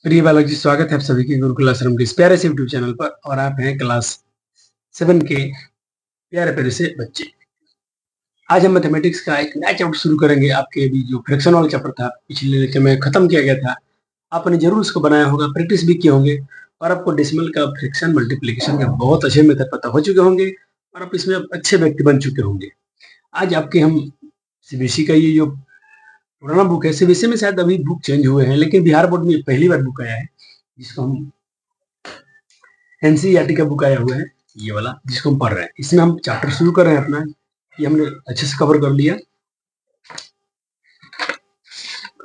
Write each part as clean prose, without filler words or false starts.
प्रिय बालक जी, स्वागत है आप सभी के गुरुकुल आश्रम के इस प्यारे से यूट्यूब चैनल पर। और आप हैं क्लास 7 के प्यारे प्यारे से बच्चे। आज हम मैथमेटिक्स का एक नया चैप्टर शुरू करेंगे। आपके अभी जो फ्रैक्शन वाला चैप्टर था पिछले लेक्चर में खत्म किया गया था, आपने जरूर उसको बनाया होगा, प्रैक्टिस भी किए होंगे और आपको डेसिमल का, फ्रैक्शन, मल्टीप्लिकेशन का बहुत अच्छे मेथड पता हो चुके होंगे और आप इसमें अच्छे व्यक्ति बन चुके होंगे। आज आपके हम सीबीएसई का ये जो पुराना बुक है, सीबीएसई में शायद अभी बुक चेंज हुए हैं, लेकिन बिहार बोर्ड में पहली बार बुक आया है जिसको हम एनसीईआरटी का बुक आया हुआ है, ये वाला जिसको हम पढ़ रहे हैं। इसमें हम चैप्टर शुरू कर रहे हैं अपना, ये हमने अच्छे से कवर कर लिया।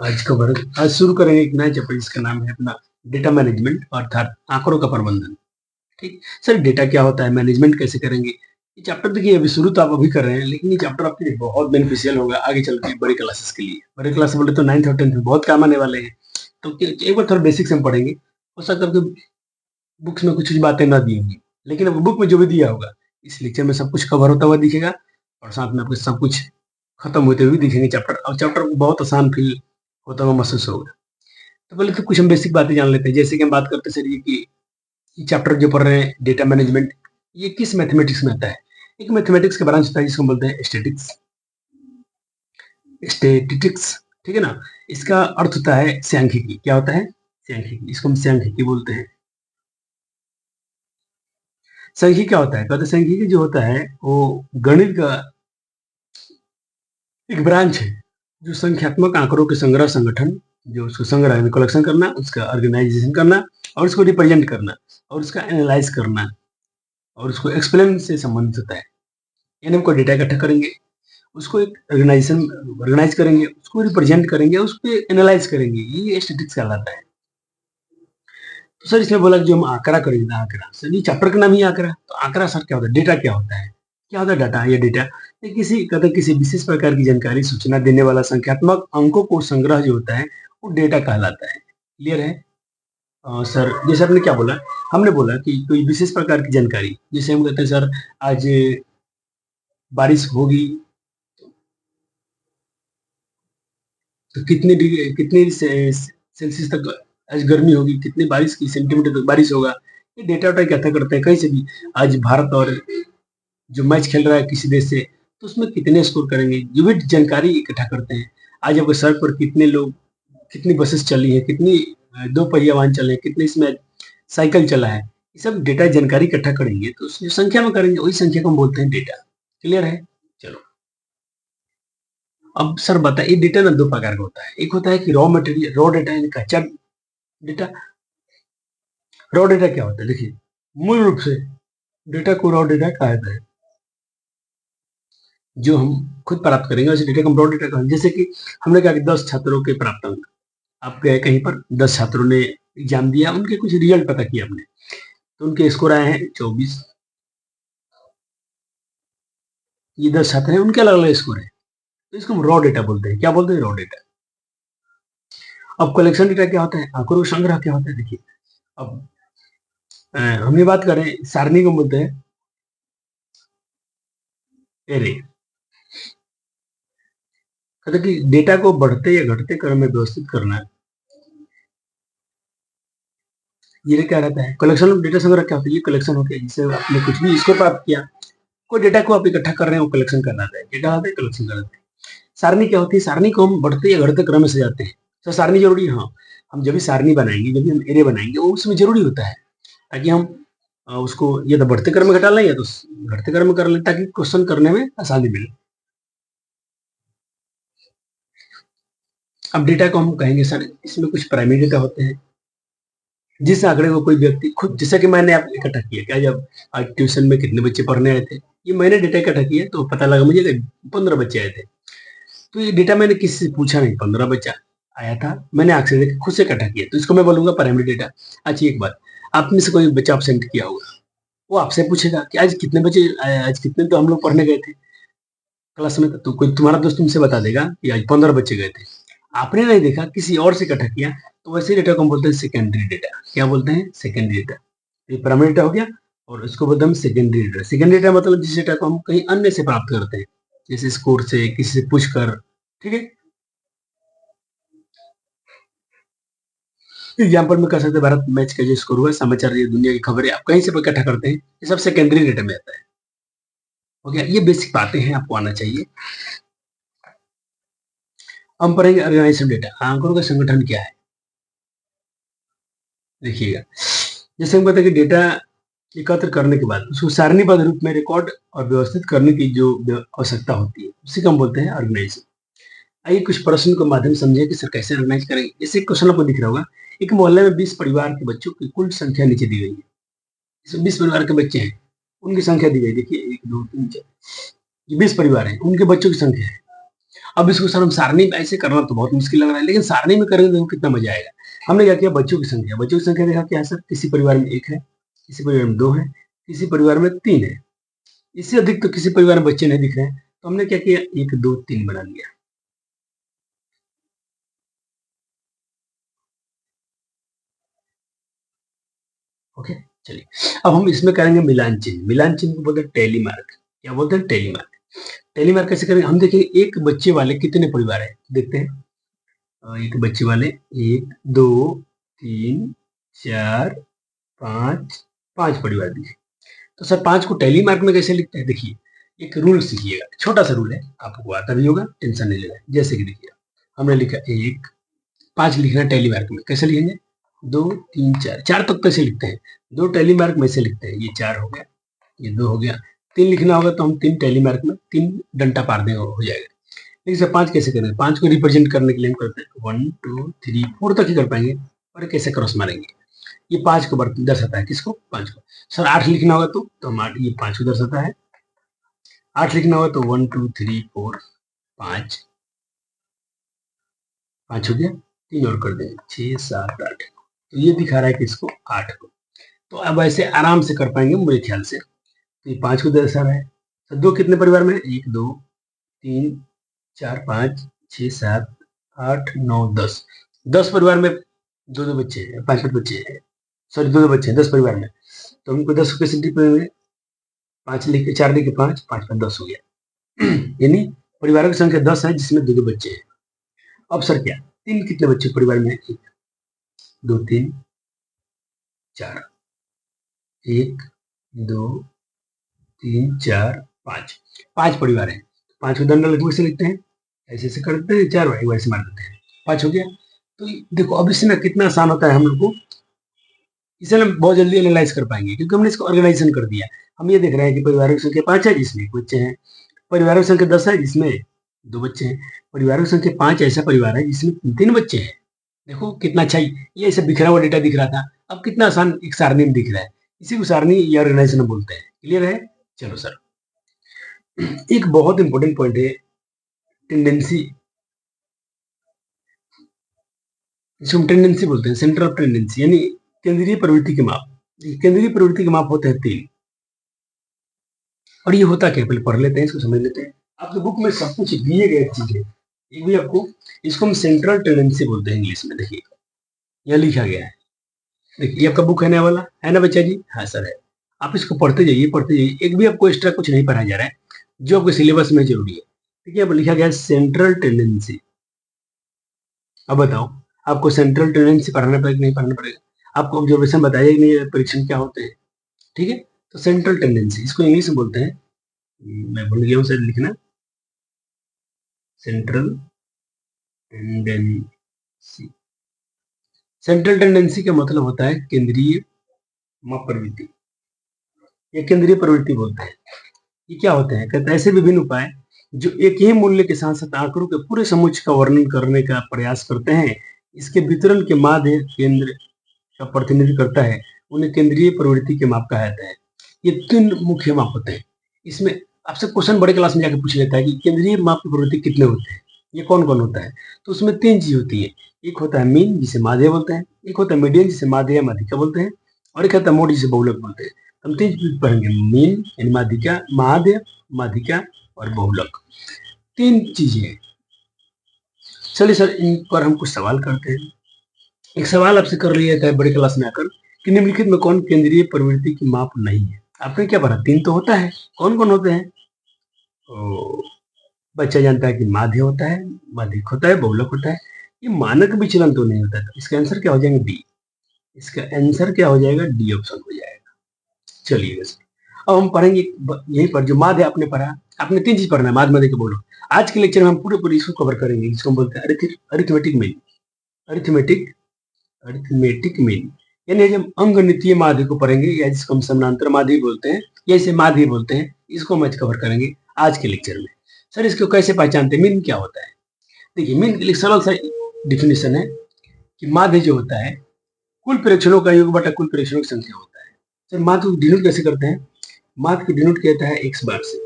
आज शुरू करेंगे एक नया चैप्टर जिसका नाम है अपना डेटा मैनेजमेंट, अर्थात आंकड़ों का प्रबंधन। ठीक सर, डेटा क्या होता है, मैनेजमेंट कैसे करेंगे, ये चैप्टर देखिए अभी शुरू तो आप अभी कर रहे हैं, लेकिन ये चैप्टर आपके लिए बहुत बेनिफिशियल होगा आगे चल के बड़ी क्लासेस के लिए। बड़े क्लास बोले तो 9th और 10th में बहुत काम आने वाले हैं। तो एक बार थोड़ा बेसिक्स हम पढ़ेंगे। हो सकता है कि बुक्स में कुछ बातें ना दी होंगी, लेकिन अब बुक में जो भी दिया होगा इस लेक्चर में सब कुछ कवर होता हुआ दिखेगा और साथ में आपको सब कुछ खत्म होते हुए दिखेंगे चैप्टर। और चैप्टर बहुत आसान फील होता हुआ महसूस होगा। तो पहले तो कुछ हम बेसिक बातें जान लेते हैं। जैसे कि हम बात करते सर, ये कि ये चैप्टर जो पढ़ रहे हैं डेटा मैनेजमेंट, ये किस मैथमेटिक्स में आता है। एक मैथमेटिक्स का ब्रांच होता है जिसको बोलते हैं स्टेटिस्टिक्स। ठीक है ना। इसका अर्थ होता है सांख्यिकी। क्या होता है? सांख्यिकी। इसको हम सांख्यिकी बोलते हैं। सांख्यिकी क्या होता है? कहते हैं सांख्यिकी जो होता है वो गणित का एक ब्रांच है जो संख्यात्मक आंकड़ों के संग्रह, संगठन, जो उसको संग्रह में कलेक्शन करना, उसका ऑर्गेनाइजेशन करना और उसको रिप्रेजेंट करना और उसका एनालाइज करना और उसको एक्सप्लेन से संबंधित होता है। यानी हमको डेटा इकट्ठा करेंगे, उसको एक ऑर्गेनाइजेशन ऑर्गेनाइज करेंगे, उसको रिप्रेजेंट करेंगे, उसको एनालाइज करेंगे, ये स्टैटिस्टिक्स कहलाता है। तो सर इसमें बोला कि जो हम आंकड़ा करेंगे, आंकड़ा सर ये चैप्टर का नाम ही आंकड़ा। तो आंकड़ा सर क्या होता है? डेटा क्या होता है? क्या होता है डाटा? ये डेटा ये किसी विशेष प्रकार की जानकारी, सूचना देने वाला संख्यात्मक अंकों को संग्रह जो होता है वो डेटा कहलाता है। क्लियर है? सर जैसे आपने क्या बोला, हमने बोला कि कोई विशेष प्रकार की जानकारी, जैसे हम कहते हैं सर आज बारिश होगी तो कितने सेल्सियस तक आज गर्मी होगी, कितने बारिश की सेंटीमीटर तक बारिश होगा। ये डेटा वाटा इकट्ठा करते हैं कहीं से भी। आज भारत और जो मैच खेल रहा है किसी देश से, तो उसमें कितने स्कोर करेंगे, जो भी जानकारी इकट्ठा करते हैं। आज आपके सड़क पर कितने लोग, कितनी बसेस चली है, कितनी दो पहिया वाहन चले हैं, कितने इसमें साइकिल चला है, ये सब डेटा जानकारी इकट्ठा करेंगे तो उसकी संख्या में करेंगे, वही संख्या को हम बोलते हैं डेटा। क्लियर है? चलो अब सर बताइए, डेटा ना दो प्रकार का होता है। एक होता है कि रॉ मटेरियल, रॉ डेटा यानी कच्चा डेटा। रॉ डेटा क्या होता है? देखिए मूल रूप से डेटा को रॉ डेटा कहा जाता है, जो हम खुद प्राप्त करेंगे उसे डेटा को रॉ डेटा कहा। जैसे कि हमने कहा कि 10 छात्रों के प्राप्त अंक, आप गए कहीं पर, 10 छात्रों ने एग्जाम दिया, उनके कुछ रिजल्ट पता किया आपने, तो उनके स्कोर आए हैं 24। ये 10 छात्र हैं, उनके अलग अलग स्कोर है, तो इसको हम रॉ डेटा बोलते हैं। क्या बोलते हैं? Raw data. अब कलेक्शन डेटा क्या होता है? आंकड़ों का संग्रह क्या होता है? देखिए अब हम ये बात करें, सारणी को बोलते हैं एरे। कहते कि डेटा को बढ़ते या घटते क्रम में व्यवस्थित करना, ये क्या रहता है? Collection of data. संग्रह क्या होता है? ये कलेक्शन हो गया, जिससे आपने कुछ भी इसको प्राप्त किया, कोई डेटा को आप इकट्ठा कर रहे हैं, वो कलेक्शन कहलाता है। डेटा आता है, कलेक्शन कहलाता है। सारणी क्या होती है? सारणी को हम बढ़ते या घटते क्रम में सजाते हैं। तो सारणी जरूरी है। हाँ, हम जब भी सारणी बनाएंगे, जब भी हम एरे बनाएंगे, वो उसमें जरूरी होता है ताकि हम उसको या तो बढ़ते क्रम में घटा लें या तो घटते क्रम में कर लें, ताकि क्वेश्चन करने में आसानी मिले। अब डेटा को हम कहेंगे सर इसमें कुछ प्राइमरी डेटा होते हैं, जिस आंकड़े को कोई व्यक्ति खुद, जैसा कि मैंने आप इकट्ठा किया, क्या जब आज ट्यूशन में कितने बच्चे पढ़ने आए थे, ये मैंने डेटा इकट्ठा किया तो पता लगा मुझे 15 बच्चे आए थे। तो ये डेटा मैंने किसी से पूछा नहीं, 15 बच्चा आया था, मैंने आंख से देख खुद से इकट्ठा किया, तो इसको मैं बोलूंगा प्राइमरी डेटा। अच्छा एक बात, आप में से कोई बच्चा absent किया होगा, वो आपसे पूछेगा कि आज कितने बच्चे आए, आज कितने तो हम लोग पढ़ने गए थे क्लास में, तो कोई तुम्हारा दोस्त तुमसे बता देगा कि आज 15 बच्चे गए थे। आपने नहीं देखा, किसी और से इकट्ठा किया, तो वैसे डेटा को हम बोलते हैं सेकेंडरी डेटा। क्या बोलते हैं? Secondary data. ये प्राइमरी डेटा हो गया और इसको बोलते हैं हम सेकेंडरी डेटा। सेकेंडरी डेटा मतलब जिस डेटा को हम कहीं अन्य से प्राप्त करते हैं, जैसे स्कोर से, किसी से पूछकर। ठीक है। एग्जाम्पल में कह सकते हैं भारत मैच का जो स्कोर हुआ, समाचार, ये दुनिया की खबरें आप कहीं से भी इकट्ठा करते हैं, ये सब सेकेंडरी डेटा में आता है। हो गया, ये बेसिक बातें हैं, आपको आना चाहिए। हम पढ़ेंगे ऑर्गेनाइजेशन डेटा, आंकड़ों का संगठन क्या है। देखिएगा, जैसे हम कहते हैं कि डेटा एकत्र करने के बाद उसको सारणीबद्ध रूप में रिकॉर्ड और व्यवस्थित करने की जो आवश्यकता होती है, उसी को हम बोलते हैं ऑर्गेनाइजेशन। आइए कुछ प्रश्न के माध्यम से समझे कि सर कैसे ऑर्गेनाइज करेंगे। जैसे क्वेश्चन आपको दिख रहा होगा, एक मोहल्ले में 20 परिवार के बच्चों की कुल संख्या नीचे दी गई है। इसमें 20 परिवार के बच्चे हैं, उनकी संख्या दी गई, देखिए 1 2 3 4, 20 परिवार हैं, उनके बच्चों की संख्या है। अब इसको सर हम सारणी में ऐसे करना तो बहुत मुश्किल लग रहा है, लेकिन सारणी में करेंगे तो कितना मजा आएगा। हमने क्या किया, बच्चों की संख्या देखा क्या है सर, किसी परिवार में 1 है, किसी परिवार में 2 है, किसी परिवार में 3 है, इससे अधिक तो किसी परिवार में बच्चे नहीं दिख रहे हैं, तो हमने क्या किया, 1 2 3 बना लिया। ओके, चलिए अब हम इसमें करेंगे मिलान चिन्ह। मिलान चिन्ह को बोलते हैं टैली मार्क। क्या बोलते हैं, टैली मार्क। टैली मार्क कैसे करेंगे, हम देखेंगे एक बच्चे वाले कितने परिवार है, देखते हैं। एक बच्चे वाले 1 2 3 4 5 5 परिवार दिए। तो सर 5 को टैली मार्क में कैसे लिखते हैं, देखिए एक रूल सीखिएगा, छोटा सा रूल है, आपको आता भी होगा, टेंशन नहीं लेना। जैसे कि देखिए हमने लिखा 1 5 लिखना टैली मार्क में, कैसे लिखेंगे, 2 3 4, 4 तक कैसे लिखते हैं, 2 टैली मार्क में से लिखते हैं, ये 4 हो गया, ये 2 हो गया। 3 लिखना होगा तो हम 3 टैली मार्क में 3 डंटा पार देंगे, हो जाएगा। लेकिन सर 5 कैसे करेंगे, 5 को रिप्रेजेंट करने के लिए हम करते हैं 1 2 3 4 तक ही कर पाएंगे, और कैसे क्रॉस मारेंगे, ये 5 को दर्शाता है, किसको, 5 को। सर 8 लिखना होगा तो हम 8, ये 5 को दर्शाता है, 8 लिखना होगा तो 1 2 3 4 5, 5 हो गया, 3 और कर देंगे 6 7 8, तो ये दिखा रहा है किसको, 8 को। तो अब ऐसे आराम से कर पाएंगे मेरे ख्याल से। तो ये 5 को दर्शा रहा है। तो 2 कितने परिवार में, 1 2 3 4 5 6 7 8 9 10, 10 परिवार में 2 2 बच्चे हैं, 5 5 बच्चे हैं, सॉरी 2 2 बच्चे हैं 10 परिवार में। तो हमको 10 को कैसे डिवाइड करेंगे, 5 लिख के 4 लिख के 5 5 5 10 हो गया। यानी परिवारों की संख्या 10 है जिसमें 2 2 बच्चे हैं। अब सर क्या, 3 कितने बच्चे परिवार में है, 1 2 3 4, 1 2 3 4 5, 5 परिवार है, 5 को दंडा लघु से लिखते हैं, ऐसे ऐसे करते हैं, 4 एक बार से मार देते हैं, 5 हो गया। तो देखो अब इससे ना कितना आसान होता है हम लोग को, इसे हम बहुत जल्दी एनालाइज कर पाएंगे क्योंकि हमने इसको ऑर्गेनाइजेशन कर दिया। हम ये देख रहे हैं कि परिवारों की संख्या 5 है जिसमें 1 बच्चे हैं, परिवारों की संख्या 10 है जिसमें 2 बच्चे हैं, परिवारों की संख्या 5 ऐसा परिवार है जिसमें 3 बच्चे हैं। देखो कितना अच्छा, ये ऐसे बिखरा हुआ डेटा दिख रहा था, अब कितना आसान एक सारणी में दिख रहा है, इसी को सारणी या ऑर्गेनाइजेशन बोलते हैं। क्लियर है, चलो सर एक बहुत इंपॉर्टेंट पॉइंट है, टेंडेंसी, जिसको हम टेंडेंसी बोलते हैं, सेंटर ऑफ टेंडेंसी, यानी केंद्रीय प्रवृत्ति के माप। केंद्रीय प्रवृत्ति के माप होते हैं 3, और ये होता क्या, पहले पढ़ लेते हैं, इसको समझ लेते हैं। आपके बुक में सब कुछ दिए गए चीज है, एक भी आपको, इसको हम सेंट्रल टेंडेंसी बोलते हैं इंग्लिश में। देखिए यहाँ लिखा गया है, देखिए ये आपका बुक है ना वाला, है ना बच्चा जी, हाँ सर है। आप इसको पढ़ते जाइए पढ़ते जाइए, एक भी आपको एक्स्ट्रा कुछ नहीं पढ़ाया जा रहा है, जो आपके सिलेबस में जरूरी है। ठीक है, अब लिखा गया है सेंट्रल टेंडेंसी। अब बताओ आपको सेंट्रल टेंडेंसी पढ़ाना पड़ेगा कि नहीं पढ़ाना पड़ेगा, आपको ऑब्जर्वेशन बताइए कि नहीं, परीक्षण क्या होते हैं। ठीक है, तो सेंट्रल टेंडेंसी इसको इंग्लिश में बोलते हैं, मैं भूल गया हूँ सर लिखना, सेंट्रल टेंडेंसी। सेंट्रल टेंडेंसी का मतलब होता है केंद्रीय माप प्रवृत्ति, ये केंद्रीय प्रवृत्ति बोलते हैं। ये क्या होते हैं, कहते हैं ऐसे विभिन्न उपाय जो एक ही मूल्य के साथ साथ आंकड़ों के पूरे समुच्चय का वर्णन करने का प्रयास करते हैं, इसके वितरण के माध्य केंद्र का प्रतिनिधित्व करता है, उन्हें केंद्रीय प्रवृत्ति के माप कहा जाता है। ये 3 मुख्य माप होते हैं। इसमें आपसे क्वेश्चन बड़े क्लास में जाकर पूछ लेता है कि केंद्रीय माप की प्रवृत्ति कितने होते हैं, ये कौन कौन होता है। तो उसमें 3 चीज होती है, एक होता है मीन जिसे माध्य बोलते हैं, एक होता है मीडियन जिसे माध्य या माध्यिका बोलते हैं, और एक होता है मोड जिसे बहुलक बोलते हैं। हम 3 चीज पढ़ेंगे, मीन यानी माध्यिका, माध्य माध्यिका और बहुलक, 3 चीजें हैं। चलिए सर इन पर हम कुछ सवाल करते हैं। एक सवाल आपसे कर लिया जाता है बड़े क्लास में आकर कि निम्नलिखित में कौन केंद्रीय प्रवृत्ति की माप नहीं है। आपने क्या पढ़ा, 3 तो होता है, कौन कौन होते हैं, तो बच्चा जानता है कि माध्य होता है, माध्यिक होता है, बहुलक होता है। ये मानक विचलन तो नहीं होता, तो इसका आंसर क्या हो जाएगा? डी। इसका आंसर क्या हो जाएगा? डी ऑप्शन हो जाएगा। चलिए अब हम पढ़ेंगे यहीं पर जो माध्य आपने पढ़ा, आपने 3 चीज पढ़ना है, माध्य के बोलो। आज के लेक्चर में हम पूरे इसको कवर करेंगे, जिसको हम बोलते हैं arithmetic mean. Arithmetic arithmetic mean यानी जब अंगगणितीय माध्य को पढ़ेंगे, या जिसको हम समानांतर माध्य बोलते हैं या इसे माध्य बोलते हैं, इसको हम आज कवर करेंगे आज के लेक्चर में। सर इसको कैसे पहचानते हैं, मीन क्या होता है? देखिए मीन के लिए सरल सा डिफिनेशन है कि माध्य जो होता है कुल प्रेक्षणों का योग बटा कुल प्रेक्षणों की संख्या होता है। सर माध्य को डिनोट कैसे करते हैं? माध्य को डिनोट कहता है एक्स बार से,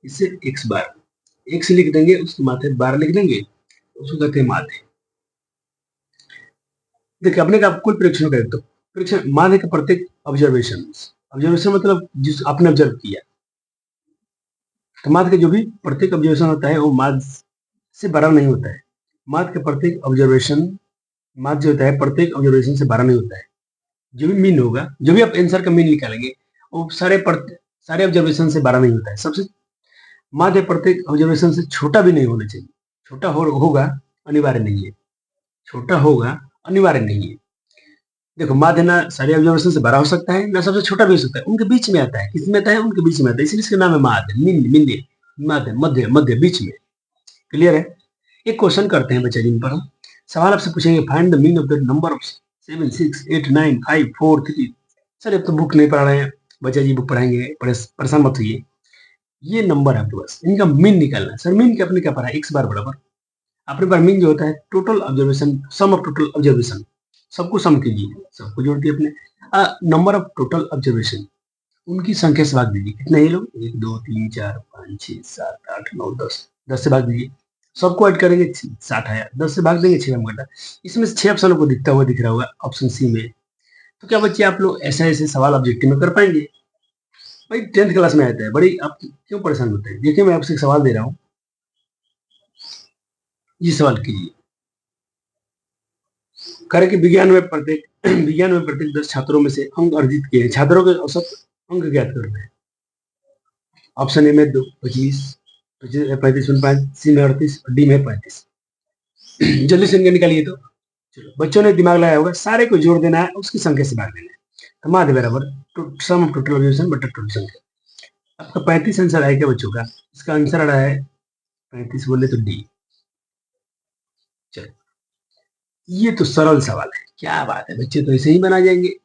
इससे एक्स बार एक से लिख देंगे, उसके माथे बार लिख देंगे, उसको कहते हैं माध्य। देखिए अपने का कुल प्रेक्षणों का तो प्रेक्षण माध्य का प्रत्येक ऑब्जर्वेशन मतलब जिस आपने ऑब्जर्व किया, तो माध्य का जो भी प्रत्येक ऑब्जर्वेशन होता है वो माध्य से बड़ा नहीं होता है। माध्य का प्रत्येक ऑब्जर्वेशन, माध्य जो होता है प्रत्येक ऑब्जर्वेशन से बड़ा नहीं होता है। जो भी मीन होगा, जो भी आप आंसर का मीन निकालेंगे, वो सारे ऑब्जर्वेशन से बड़ा नहीं होता है। सबसे माध्य प्रत्येक ऑब्जर्वेशन से छोटा भी नहीं होना चाहिए। छोटा होगा अनिवार्य नहीं है, छोटा होगा अनिवार्य नहीं है। देखो माध्य ना सारे ऑब्जर्वेशन से बड़ा हो सकता है, ना सबसे छोटा भी हो सकता है, उनके बीच में आता है। किस में आता है? उनके बीच में आता है, इसलिए इसका नाम है माध्य, मिंद माध्य, मध्य मध्य बीच में। क्लियर है? एक क्वेश्चन करते हैं बच्चे, जिन पर हम सवाल आपसे पूछेंगे, find the mean of the number of 7 6 8 9 5 4 3। Sir अब तो बुक नहीं पढ़ा रहे हैं बच्चा जी, बुक पढ़ाएंगे, परेशान मत होइए। ये नंबर है आपके पास, इनका मीन निकालना है। सर मीन के अपने क्या पढ़ा है? एक्स बार बराबर अपने पास मीन जो होता है total observation, sum of total observation, सबको सम कीजिए, सबको जोड़ दिए अपने, नंबर ऑफ टोटल ऑब्जर्वेशन उनकी संख्या से भाग दीजिए। कितने ये लोग? 1 2 3 4 5 6 7 8 9 10, 10 से भाग दीजिए। सबको ऐड करेंगे 60 आया, 10 से भाग देंगे 6 में घटा। इसमें से 6 ऑप्शनों को दिखता हुआ दिख रहा होगा ऑप्शन सी में। तो क्या बच्चे आप लोग ऐसे ऐसे सवाल ऑब्जेक्टिव में कर पाएंगे? भाई 10th क्लास में आता है, बड़ी आप क्यों परेशान होते हैं? देखिए मैं आपसे एक सवाल दे रहा हूँ, ये सवाल कीजिए। करे कि विज्ञान में प्रत्येक 10 छात्रों में से अंक अर्जित किए, छात्रों के औसत अंक ज्ञात करते हैं। ऑप्शन ए में 25 35.5, सी में 38, डी में 35। जल्दी से इनका निकालिए। तो चलो बच्चों ने दिमाग लगाया होगा, सारे को जोड़ देना है, उसकी संख्या से भाग देना है। तो माध्य बराबर सम ऑफ टोटल ऑब्जर्वेशन बटा टोटल संख्या। आपका 35 आंसर आएगा बच्चों का, इसका आंसर आ रहा है 35, बोले तो डी। चलो ये तो सरल सवाल है, क्या बात है, बच्चे तो ऐसे ही बना जाएंगे।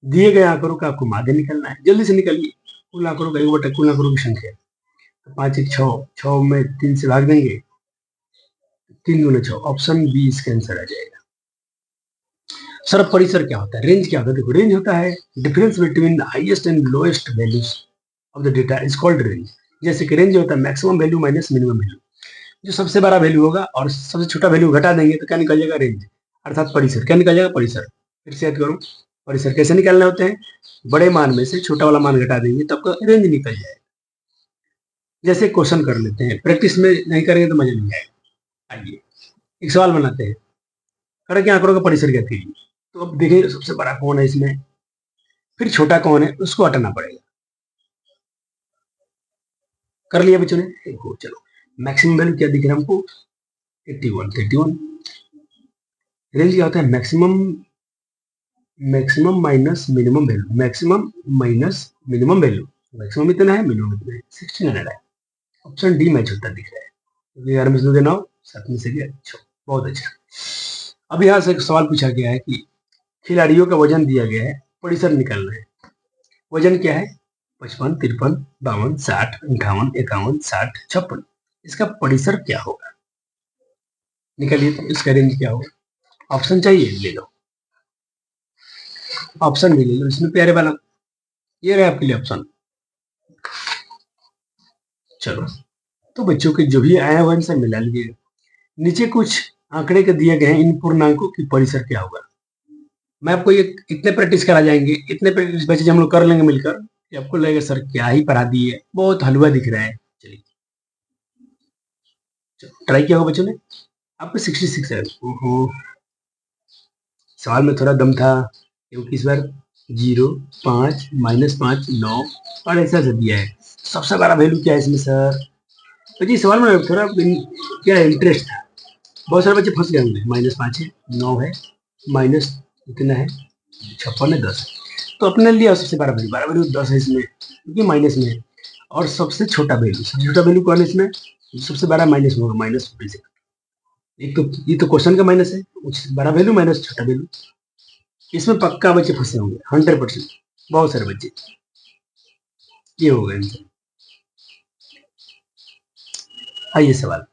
दिए गए आंकड़ों का आपको माध्य निकालना है, जल्दी से निकालिए। कुल आंकड़ों का एक बटा कुल आंकड़ों की संख्या, तो 5 1 6, 6 में 3 से भाग देंगे, 3 दूने 6, ऑप्शन बी इसका आंसर आ जाएगा। सर परिसर क्या होता है? रेंज क्या होता है? देखो रेंज होता है difference between the highest and lowest values of the data is called range. जैसे कि रेंज होता है maximum value minus minimum value, जो सबसे बड़ा वैल्यू होगा और सबसे छोटा वैल्यू घटा देंगे तो क्या निकल जाएगा? रेंज, अर्थात परिसर। क्या निकल जाएगा? परिसर। फिर से याद करो, परिसर कैसे निकालने होते हैं? बड़े मान में से छोटा वाला मान घटा देंगे तो आपका रेंज निकल जाएगा। जैसे क्वेश्चन कर लेते हैं, प्रैक्टिस में नहीं करेंगे तो मजा नहीं आएगा। आइए एक सवाल बनाते हैं, करे कि आंकड़ों का परिसर क्या थी। तो अब देखिए सबसे बड़ा कौन है इसमें, फिर छोटा कौन है, उसको हटाना पड़ेगा। कर लिया बच्चों ने? देखो चलो मैक्सिमम वैल्यू क्या दिख रहा है हमको? 81। रेंज क्या होता है? Maximum minus minimum value, maximum minus minimum value. Maximum इतना है, मिनिमम इतना है, 1600 है। ऑप्शन डी मैच होता दिख रहा है। 11 में से 9, 7 में से 6, बहुत अच्छा। अब यहाँ से एक सवाल पूछा गया है कि खिलाड़ियों का वजन दिया गया है, परिसर निकालना है। वजन क्या है? 55 53 52 60 58 51 60 56। इसका परिसर क्या होगा? निकालिए तो इसका रेंज क्या होगा? ऑप्शन चाहिए? ले लो, ऑप्शन भी ले लो इसमें प्यारे वाला, ये रहे आपके लिए ऑप्शन। चलो तो बच्चों के जो भी आया हुआ आंसर मिला लीजिएगा। नीचे कुछ आंकड़े के दिए गए हैं, इन पूर्णांकों की परिसर क्या होगा। मैं आपको ये इतने प्रैक्टिस करा जाएंगे, इतने प्रैक्टिस बच्चे हम लोग कर लेंगे मिलकर कि आपको लगेगा सर क्या ही पढ़ा दिए, बहुत हलवा दिख रहा है। चलिए ट्राई किया होगा बच्चों ने, आपको 66 है। ओहो सवाल में थोड़ा दम था, क्योंकि इस बार 0 5 -5 9 और ऐसा ऐसा दिया है। सबसे बड़ा वैल्यू क्या है इसमें सर? तो जी सवाल में थोड़ा क्या इंटरेस्ट था, बहुत सारे बच्चे फंस गए होंगे, -5 है, 9 है, माइनस कितना है, 56 है, 10 है। तो अपने लिया सबसे बड़ा वैल्यू, 10 है इसमें क्योंकि माइनस में है। और सबसे छोटा वैल्यू कौन है इसमें, सबसे बड़ा माइनस में होगा, -46। एक तो ये तो क्वेश्चन का माइनस है, बड़ा वैल्यू माइनस छोटा वैल्यू। इसमें पक्का बच्चे फंसे होंगे 100%, बहुत सारे बच्चे। ये हो गए। आइए सवाल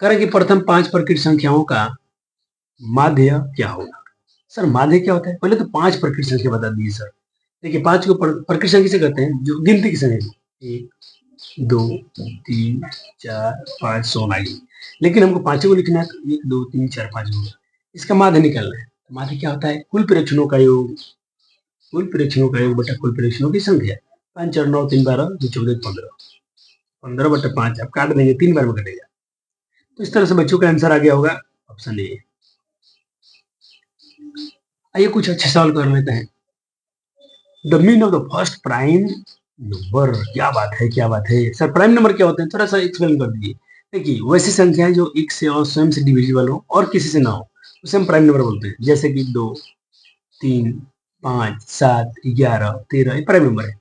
करें कि प्रथम 5 प्रकृत संख्याओं का माध्य क्या होगा। सर माध्य क्या होता है, पहले तो 5 प्रकृत संख्या बता दीजिए सर। देखिए 5 को प्रकृत संख्या से कहते हैं जो गिनती की संख्या, 1 2 3 4 5 16 आएगी। लेकिन हमको पांचों को लिखना है तो 1 2 3 4 5 होगा। इसका माध्य निकालना है। तो माध्य क्या होता है, कुल प्रेक्षणों का योग, कुल प्रेक्षणों का योग बटा कुल प्रेक्षणों की संख्या। 5 4 9 3 12 2 14 15, 15 बटा 5 आप काट देंगे, 3 बार में कटेगा। तो इस तरह से बच्चों का आंसर आ गया होगा ऑप्शन ए। आइए कुछ अच्छे सवाल कर लेते हैं। The mean of the first prime number, क्या बात है क्या बात है सर, प्राइम नंबर क्या होते हैं, थोड़ा सा एक्सप्लेन कर दीजिए। देखिए वैसी संख्या है जो एक से और स्वयं से डिविजिबल हो और किसी से ना हो, उसे हम प्राइम नंबर बोलते हैं। जैसे कि 2 3 5 7 11 13 ये प्राइम नंबर है।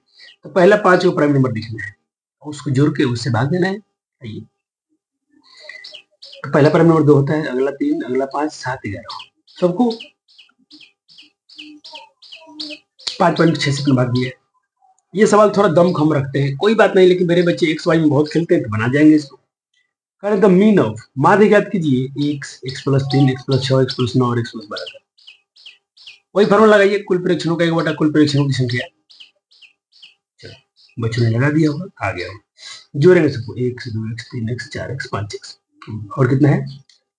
तो पहला 5 को प्राइम नंबर लिखना है, उसको जोड़ के उससे भाग देना है। आइए तो पहला प्राइम नंबर 2 होता है, अगला 3, अगला 5 7 11, सबको 5.6 से भाग दिया। ये सवाल थोड़ा दम खम रखते हैं, कोई बात नहीं, लेकिन मेरे बच्चे एक्स वाई में बहुत खेलते हैं तो बना जाएंगे इसको। करें द मीन ऑफ, माध्य ज्ञात कीजिए, x plus 3 x plus 6 x plus 9 और x प्लस 12। वही फॉर्मूला लगाइए, कुल परीक्षणों का एक बटा कुल परीक्षणों की संख्या। चलो बच्चों ने लगा दिया होगा, आ गया होगा। जोड़ेंगे सबको, 1 2 x 3 x 4 x 5 x और कितना है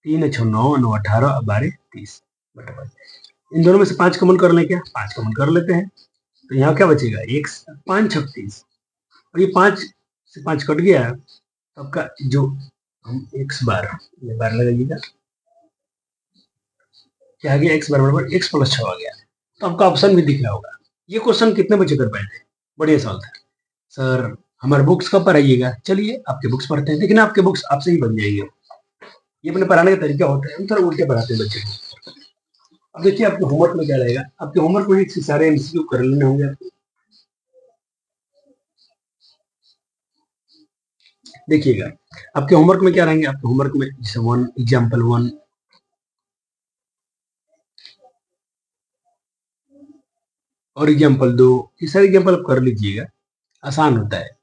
3 6 9 9 18 12 30 बटा 5। इन दोनों में से 5 कॉमन कर लें क्या, 5 कॉमन कर लेते हैं। तो यहाँ क्या बचेगा, 1 5 36 और ये 5 से 5 कट गया। तो आपका जो हम x बार, ये बार लगाइएगा, क्या आ गया, x बार बराबर x प्लस 6 आ गया। तो आपका ऑप्शन भी दिख रहा होगा। ये क्वेश्चन कितने बच्चे कर पाए थे, बढ़िया सवाल था। सर हमारे बुक्स कब पढ़ाइएगा, चलिए आपके बुक्स पढ़ते हैं, लेकिन आपके बुक्स आपसे ही बन जाएंगे। ये अपने पढ़ाने का तरीका होता है, हम थोड़ा उल्टे पढ़ाते हैं बच्चे को। अब देखिए आपके होमवर्क में क्या रहेगा, आपके होमवर्क में सारे एमसीक्यू कर लेने होंगे आपको। देखिएगा आपके होमवर्क में क्या रहेंगे, आपके होमवर्क में जैसे 1 एग्जाम्पल 1 और एग्जाम्पल 2, ये सारे एग्जाम्पल कर लीजिएगा, आसान होता है।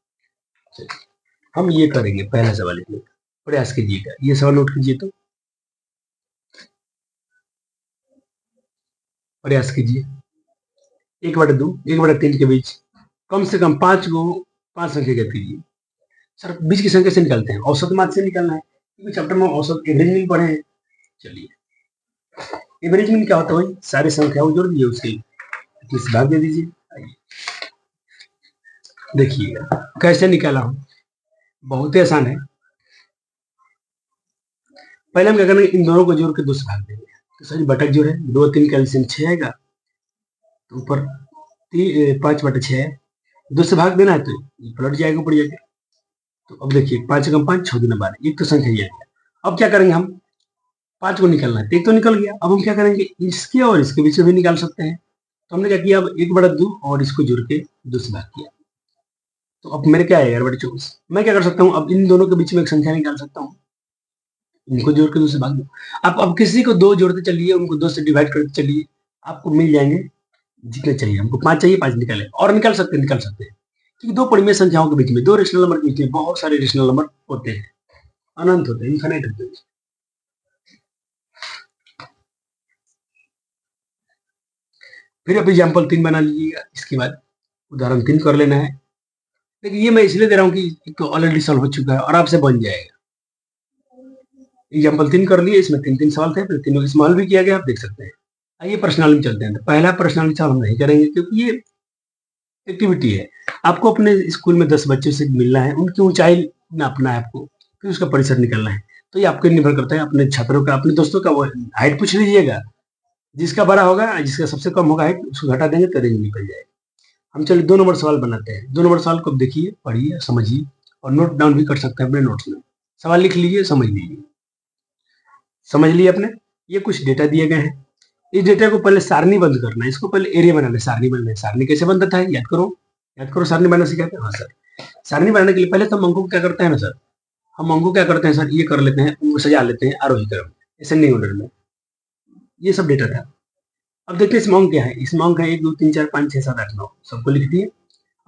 हम ये करेंगे, पहला सवाल इसमें प्रयास कीजिएगा, ये सवाल नोट कीजिए, तो प्रयास कीजिए 1/2 1/3 के बीच कम से कम 5 संख्या ज्ञात कीजिए। सर बीच की संख्या से निकालते हैं, औसत माध्य से निकालना है, क्योंकि चैप्टर में औसत एवरेज मीन पढ़े हैं। चलिए एवरेज मीन क्या होता है, भाई सारी संख्याओं जोड़ दीजिए, उसके किस भाग दे दीजिए। आइए देखिएगा कैसे निकाला हूं, बहुत ही आसान है। पहले हम क्या करेंगे, इन दोनों को जोड़ के 2 से भाग देंगे। तो सर बटक जोड़ है, 2 3 का एलसीएम 6 आएगा, तो ऊपर 5/6 है, 2 से भाग देना है तो पलट जाएगा ऊपर जाके। तो अब देखिए 5 कम 5 6 दूना 12, एक तो संख्या ये है। अब क्या करेंगे, हम 5 को निकालना है, एक तो निकल गया। अब हम क्या करेंगे, इसके और इसके बीच में भी निकाल सकते हैं। तो हमने क्या किया, अब 1/2 और इसको जोड़ के 2 से भाग किया। तो अब मेरे क्या है 11/24। मैं क्या कर सकता हूँ, अब इन दोनों के बीच में एक संख्या निकाल सकता हूँ, इनको जोड़ के 2 से भाग दो। आप अब किसी को 2 जोड़ते चलिए, उनको 2 से डिवाइड करते चलिए, आपको मिल जाएंगे जितने चाहिए। हमको 5 चाहिए, 5 निकाले, और निकाल सकते हैं क्योंकि 2 परिमेय संख्याओं के बीच में, 2 रेशनल नंबर के बीच में बहुत सारे रेशनल नंबर होते हैं, अनंत होते हैं, इनफाइनाइट होते हैं। फिर अब एग्जाम्पल 3 बना लीजिएगा, इसके बाद उदाहरण 3 कर लेना है। लेकिन ये मैं इसलिए दे रहा हूँ कि तो ऑलरेडी सॉल्व हो चुका है और आपसे बन जाएगा। एग्जाम्पल 3 कर लिए, इसमें 3 सवाल थे, फिर तीनों की सॉल्व भी किया गया, आप देख सकते हैं। आइए प्रश्नावली में चलते हैं। तो पहला प्रश्नावली सवाल हम नहीं करेंगे, क्योंकि ये एक्टिविटी है। आपको अपने स्कूल में 10 बच्चों से मिलना है, उनकी ऊंचाई नापना है आपको, फिर उसका परिसर निकालना है। तो ये आपके निर्भर करता है, अपने छात्रों का, अपने दोस्तों का वो हाइट पूछ लीजिएगा, जिसका बड़ा होगा, जिसका सबसे कम होगा हाइट, उसको घटा देंगे तो रेंज निकल जाएगा। हम चलिए 2 नंबर सवाल बनाते हैं। 2 नंबर सवाल को देखिए, पढ़िए, समझिए और नोट डाउन भी कर सकते हैं अपने नोट्स में। सवाल लिख लीजिए, समझ लीजिए। समझ लिया आपने। ये कुछ डेटा दिए गए हैं, इस डेटा को पहले सारणी बंद करना है, इसको पहले एरिया बनाना है, सारणी बनना है। सारणी कैसे बनता था याद करो, सारणी बनाना सिखाते हैं। हाँ सर, सारणी बनाने के लिए पहले तो हम अंकों को क्या करते हैं ना सर, हम अंकों क्या करते हैं सर, ये कर लेते हैं, उनको सजा लेते हैं आरोही क्रम में, असेंडिंग ऑर्डर में। ये सब डेटा था। अब देखते हैं इसमें अंक क्या है। इसमें अंक है 1 2 3 4 5 6 7 8 9, सबको लिख दिए।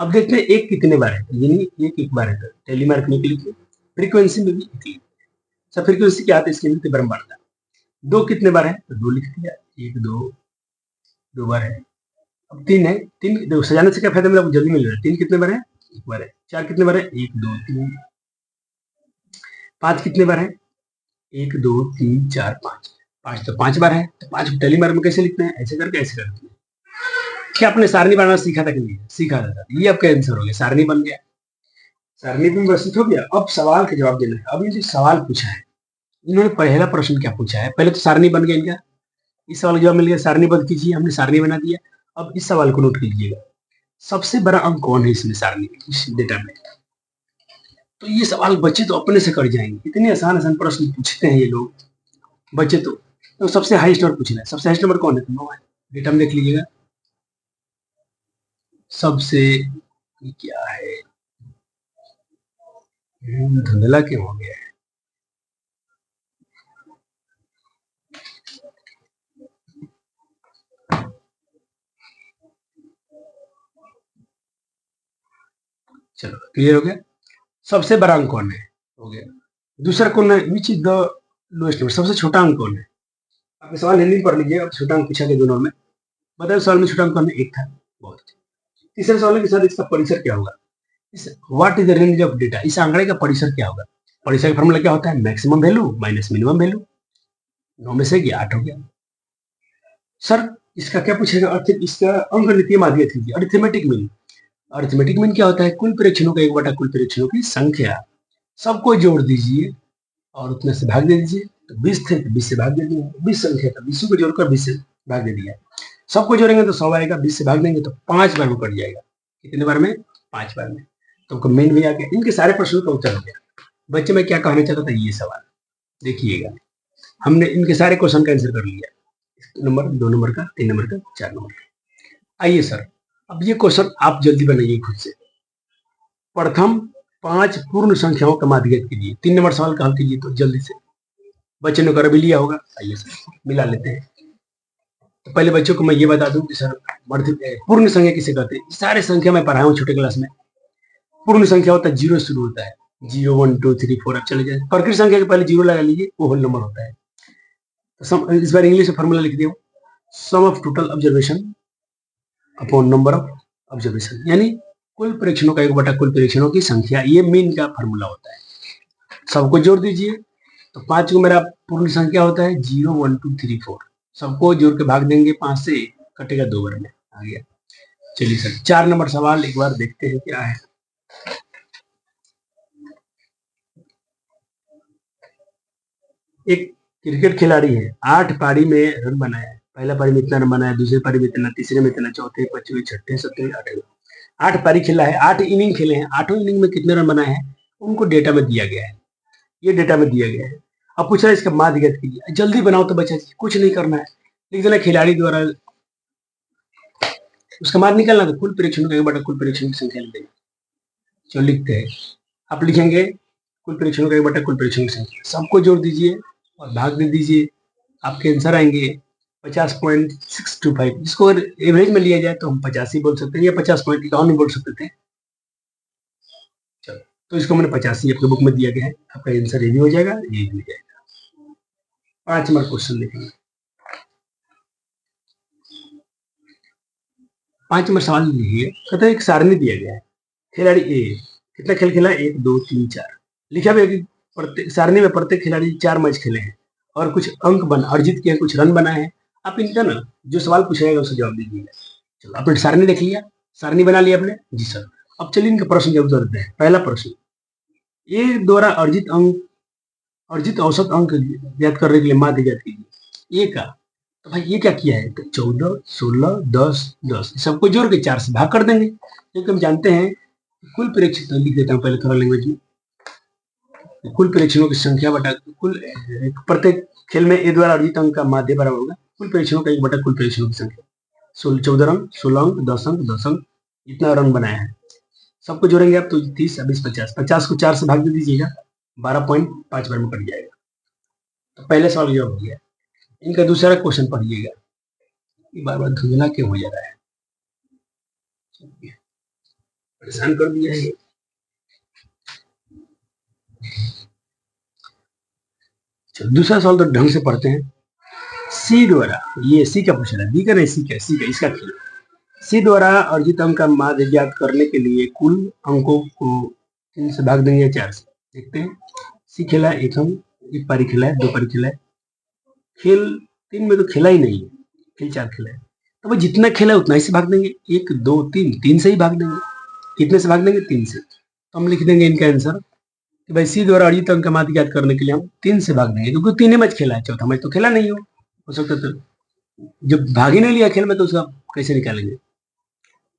अब देखते हैं एक कितने बार है, यानी एक बार है, टेली मार्क में लिखिए। फ्रीक्वेंसी में भी लिखिए सर, फ्रीक्वेंसी क्या आता है इसके लिए क्रमवार था। 2 कितने बार है तो 2 लिख दिया, 1 2 बार है। अब 3 है, 3 देखो सजाने से क्या फायदा मिला, जल्दी मिल रहा है। 3 कितने बार है, 1 बार है। 4 कितने बार है, 1 2 3। 5 कितने बार है, 1 2 3 4 5। 5 तो 5 बार है, तो 5 को टेली मार्क में कैसे लिखते हैं, ऐसे करके ऐसे करके। क्या आपने सारणी बनाना सीखा था कि नहीं, सीखा था। ये आपका आंसर हो गया, सारणी बन गया, सारणी भी व्यवस्थित हो गया। अब सवाल का जवाब देना है। अब ये जो सवाल पूछा है, इन्होंने पहला प्रश्न क्या पूछा है, पहले तो सारणी बन गया इनका, इस सवाल का जवाब मिल गया, सारणी बंद कीजिए, हमने सारणी बना दिया। अब इस सवाल को नोट कीजिएगा, सबसे बड़ा अंक कौन है इसमें सारणी में, इस डेटा में। तो ये सवाल बच्चे तो अपने से कर जाएंगे, इतने आसान आसान प्रश्न पूछते हैं ये लोग बच्चे। तो सबसे हाईएस्ट नंबर पूछना है, सबसे हाईएस्ट नंबर कौन है, 9 है। डेटा में देख लीजिएगा, सबसे क्या है, धुंधला क्यों हो गया है। चलो क्लियर हो गया, सबसे बड़ा अंक कौन है, हो गया। दूसरा कौन है, which is the lowest number, सबसे छोटा अंक कौन है। आपके सवाल हिंदी में पढ़ लीजिए, अब छोटा अंक पूछा गया दोनों में, बताओ सवाल में छोटा अंक कौन है, 1 था, बहुत अच्छा। तीसरे सवाल के साथ इसका परिसर क्या होगा, इस what is the range of data, इस आंकड़े का परिसर क्या होगा। परिसर का फॉर्मूला क्या होता है, maximum value minus minimum value. 9 में से 8 हो गया। सर इसका क्या पूछेगा, इसका अंक गणितीय माध्य कीजिए, अरिथमेटिक मीन। अरिथमेटिक मीन क्या होता है, कुल परीक्षणों का 1 बटा कुल परीक्षणों की संख्या, सबको जोड़ दीजिए और उतने से भाग दे दीजिए। तो 20 थे तो 20 से भाग दे दिया, 20 संख्या था, 20 को जोड़कर 20 से भाग दे दिया। सबको जोड़ेंगे तो 100 आएगा, 20 से भाग देंगे तो 5 बार में कट जाएगा। कितने बार में, 5 बार में। तो मेन भी आ गया, इनके सारे प्रश्नों का उत्तर हो गया। बच्चे में क्या कहना चाहता था, ये सवाल देखिएगा, हमने इनके सारे क्वेश्चन का आंसर कर लिया, नंबर 2 नंबर का, 3 नंबर का, 4 नंबर का। आइए सर, अब ये क्वेश्चन आप जल्दी बनाइए खुद से। प्रथम 5 पूर्ण संख्याओं का माध्य कीजिए। 3 नंबर सवाल का हल कीजिए तो जल्दी से, बच्चे ने कर भी लिया होगा। आइए सर मिला लेते हैं। तो पहले बच्चों को मैं ये बता दूं कि सर पूर्ण संख्या किसे कहते हैं। सारे संख्या मैं पढ़ाया हूँ छोटे क्लास में। पूर्ण संख्या होता है 0 शुरू होता है, 0 1 2 3 4 अब चले जाए। प्रकृत संख्या के पहले 0 लगा लीजिए, वो होल नंबर होता है। तो इस बार इंग्लिश में फॉर्मूला लिख दिया, sum of total observation upon number of observation, यानी कुल परीक्षणों का 1 बटा कुल परीक्षणों की संख्या, ये मीन का फॉर्मूला होता है। सबको जोड़ दीजिए, तो 5 को मेरा पूर्ण संख्या होता है 0 1 2 3 4, सबको जोड़ के भाग देंगे 5 से, कटेगा 2 बार में, आ गया। चलिए सर 4 नंबर सवाल एक बार देखते हैं क्या है। एक क्रिकेट खिलाड़ी है, 8 पारी में रन बनाया है। पहला पारी में इतना रन बनाया, दूसरे पारी में इतना, तीसरे में इतना, चौथे, पांचवें, छठे, सत्ते, 8 पारी खेला है, 8 इनिंग खेले हैं। 8 इनिंग में कितने रन बनाए हैं, उनको डेटा में दिया गया है। ये डेटा में दिया गया है। अब पूछा है इसका माध्य ज्ञात कीजिए। जल्दी बनाओ तो बच्चा, कुछ नहीं करना है, लिख देना खिलाड़ी द्वारा, उसका माध्य निकालना था, कुल परीक्षण का 1 बटा कुल परीक्षण की संख्या लिख देंगे। चलो लिखते हैं, आप लिखेंगे कुल परीक्षणों का 1 बटा कुल परीक्षण की संख्या, सबको जोड़ दीजिए और भाग दे दीजिए, आपके आंसर आएंगे 50.625। इसको एवरेज में लिया जाए तो हम 85 बोल सकते हैं, या 50.51 बोल सकते थे। चलो तो इसको मैंने 85 आपके बुक में दिया गया है, आपका आंसर ये भी हो जाएगा, ये भी हो जाएगा। 5 नंबर क्वेश्चन देखेंगे। 5 नंबर सवाल लिखिए, कहते हैं एक सारणी दिया गया है, खिलाड़ी ए कितना खेल खेला, 1 2 3 4, लिखा भी है कि प्रत्येक सारणी में प्रत्येक खिलाड़ी 4 मैच खेले हैं और कुछ अंक अर्जित किए, कुछ रन बनाए हैं। आप इनका ना जो सवाल पूछेगा उसका जवाब दीजिएगा। चलो आपने सारणी देख लिया, सारणी बना लिया आपने, जी सर। अब चलिए इनके प्रश्न के उत्तर देते हैं। पहला प्रश्न, ए द्वारा अर्जित औसत अंक ज्ञात करने के लिए माध्य ज्ञात कीजिए। ए का, तो भाई ये क्या किया है, तो 14 16 10 10 सबको जोड़ के 4 से भाग कर देंगे, क्योंकि हम जानते हैं कुल प्रेक्षित, लिख देता हूँ पहले थोड़ा लैंग्वेज में, कुल परीक्षणों की संख्या बटा कुल, प्रत्येक खेल में ए द्वारा अर्जित अंक का माध्य बराबर होगा कुल परीक्षणों का 1 बटा कुल परीक्षणों की संख्या। 14 रन, 16 अंक, 10 अंक, 10 अंक, इतना रन बनाया है। सबको जोड़ेंगे आप तो 30, 20, 50, 50 को 4 से भाग दे दीजिएगा, 12.5 बार में कट जाएगा। तो पहले सवाल जवाब हो गया। इनका दूसरा क्वेश्चन पढ़िएगा, बार बार धुंधला क्यों हो जा रहा है, परेशान कर दिया है। चलो दूसरा सवाल तो ढंग से पढ़ते हैं। सी द्वारा, ये सी का पूछ रहा है, बी का नहीं, सी का, सी का, इसका खेल। सी द्वारा अर्जित अंक का माध्य ज्ञात करने के लिए कुल अंकों को 3 से भाग देंगे या 4 से। देखते हैं। सी खेला एक अंक, एक पारी खेला है, 2 पारी खेला है। खेल 3 में तो खेला ही नहीं है, खेल 4 खेला है, तो भाई जितना खेला है उतना ही से भाग देंगे। 1, 2, 3, 3 से ही भाग देंगे। कितने से भाग देंगे? 3 से। तो हम लिख देंगे इनका आंसर कि भाई सी द्वारा अर्जित अंक का माध्य ज्ञात करने के लिए हम 3 से भाग देंगे, क्योंकि 3 ही मैच खेला है, चौथा मैच तो खेला नहीं हो सकता। तो जब भाग ही नहीं लिया खेल में तो उसका कैसे निकालेंगे।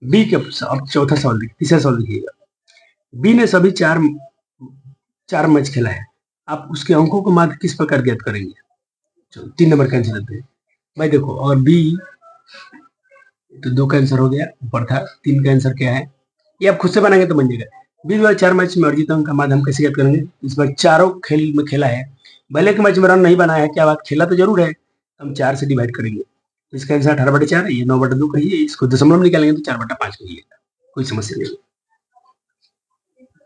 बी के अब चौथा सवाल, तीसरा सवाल देखिएगा। बी ने सभी चार मैच खेला है, आप उसके अंकों को माध्य किस प्रकार ज्ञात करेंगे। 3 नंबर का आंसर देते हैं भाई। देखो, और बी तो 2 का आंसर हो गया, ऊपर था। 3 का आंसर क्या है ये आप खुद से बनाएंगे तो बन जाएगा। बी द्वारा 4 मैच में अर्जित अंक का माध्य हम कैसे ज्ञात करेंगे। इस बार चारों खेल में खेला है, भले के मैच में रन नहीं बनाया है, क्या बात, खेला तो जरूर है। हम 4 से डिवाइड करेंगे, तो इसका आंसर 18/4 है। ये 9/2 कहिए, इसको दशमलव निकालेंगे तो 4/5 कहिए, कोई समस्या नहीं।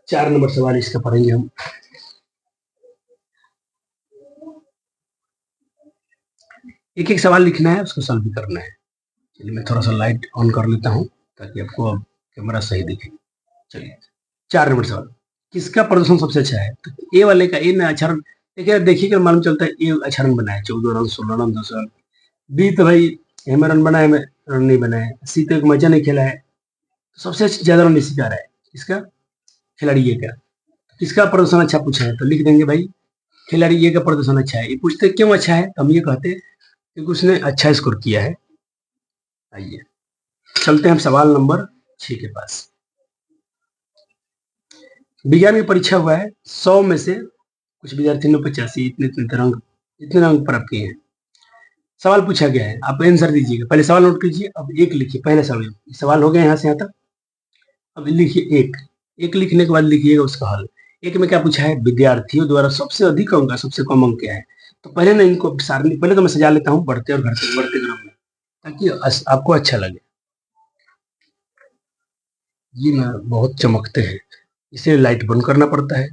4 नंबर सवाल इसका पढ़ेंगे हम। एक एक सवाल लिखना है, उसको सॉल्व भी करना है। चलिए मैं थोड़ा सा लाइट ऑन कर लेता हूँ ताकि आपको अब कैमरा सही दिखे। चलिए 4 नंबर सवाल, किसका प्रदर्शन सबसे अच्छा है। तो ए वाले का, ए ने अच्छा रन, देखिए मालूम चलता है ए अच्छा रन बनाया, 14 रन, 16 रन, 10 रन। बी तो भाई में रन बनाया, में रन नहीं बनाया। सी तो एक मैच नहीं खेला है, तो सबसे ज्यादा रन इसी का रहा है। इसका खिलाड़ी ये का, किसका प्रदर्शन अच्छा पूछा है, तो लिख देंगे भाई खिलाड़ी ये का प्रदर्शन अच्छा है। ये पूछते क्यों अच्छा है, तो हम ये कहते क्योंकि उसने अच्छा स्कोर किया है। आइए चलते हैं हम सवाल नंबर 6 के पास। विज्ञान की परीक्षा हुआ है, 100 में से कुछ विद्यार्थियों ने 85 इतने अंक प्राप्त किए हैं। सवाल पूछा गया है, आप आंसर दीजिएगा। पहले सवाल नोट कीजिए, अब एक लिखिए। पहले सवाल हो गया यहाँ से यहाँ तक। अब लिखिए एक लिखने के बाद लिखिएगा उसका हल। एक में क्या पूछा है, विद्यार्थियों द्वारा सबसे अधिक अंक, सबसे कम अंक क्या है। तो पहले ना इनको सारणी, पहले तो मैं सजा लेता हूँ बढ़ते और घटते, बढ़ते क्रम में, ताकि आपको अच्छा लगे। जी ना, बहुत चमकते हैं, इसलिए लाइट बंद करना पड़ता है।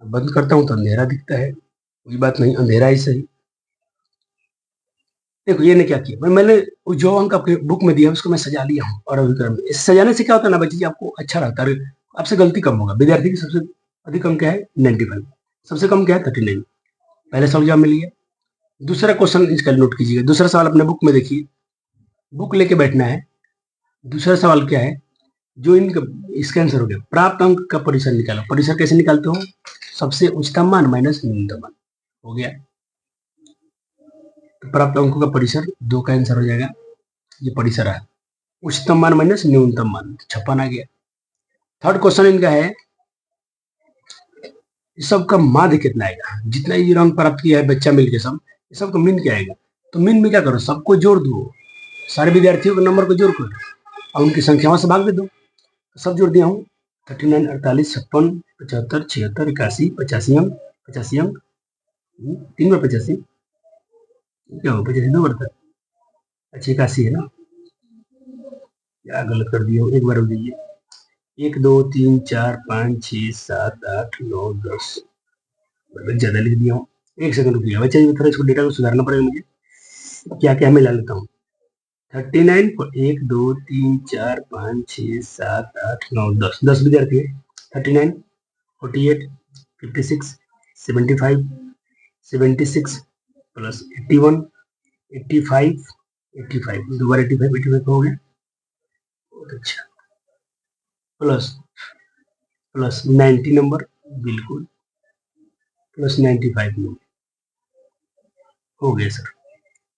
बंद करता हूँ तो अंधेरा दिखता है, कोई बात नहीं, अंधेरा ही सही। देखो ये ने क्या किया, मैंने जो अंक आपके बुक में दिया उसको मैं सजा लिया हूँ। और अभी इस सजाने से क्या होता है ना बच्चे, आपको अच्छा लगता है, आपसे गलती कम होगा। विद्यार्थी की सबसे अधिक अंक क्या है, 95, सबसे कम क्या है, 39। पहले सवाल जवाब मिल गया। दूसरा क्वेश्चन इसका नोट कीजिएगा। दूसरा सवाल अपने बुक में देखिए, बुक लेके बैठना है। दूसरा सवाल क्या है, जो इनका, इसका आंसर हो गया प्राप्त अंक का परिसर निकालो। परिसर कैसे निकालते हो, सबसे उच्चतम मान माइनस न्यूनतम मान, हो गया। तो प्राप्त अंकों का परिसर 2 का आंसर हो जाएगा। ये परिसर है, उच्चतम मान माइनस न्यूनतम मान, 56 आ गया। थर्ड क्वेश्चन इनका है, सबका माध्य कितना आएगा। जितना ये रंग प्राप्त किया है बच्चा मिलकर सब, सबका मीन क्या आएगा। तो मीन में क्या करो, सबको जोड़ दो, सारे विद्यार्थियों के नंबर को जोड़ कर और उनकी संख्याओं से भाग दे दो। सब जोड़ दिया हूँ, 39, 48, 56, 75, 76, 81, 85 अंक, 85 अंक, 3 बार 85, क्या हो, 85 दो बढ़ता है, अच्छा 81 है ना, क्या गलत कर दिया, एक बार हो जाइए। 1, 2, 3, 4, 5, 6, 7, 8, 9, 10, ज्यादा लिख दिया हूँ। एक सेकंड रुकिए बच्चा, थोड़ा इसको डेटा को सुधारना पड़ेगा मुझे, क्या क्या मैं ला लेता हूँ। 39 को 1, 2, 3, 4, 5, 6, 7, 8, 9, 10, 10 विद्यार्थी है। 39, 48, 56, 75, 76 प्लस 81, 85, 85, दोबारा 85, 85 हो गया, बहुत अच्छा। प्लस 90 नंबर, बिल्कुल, प्लस 95 नंबर, हो गया सर।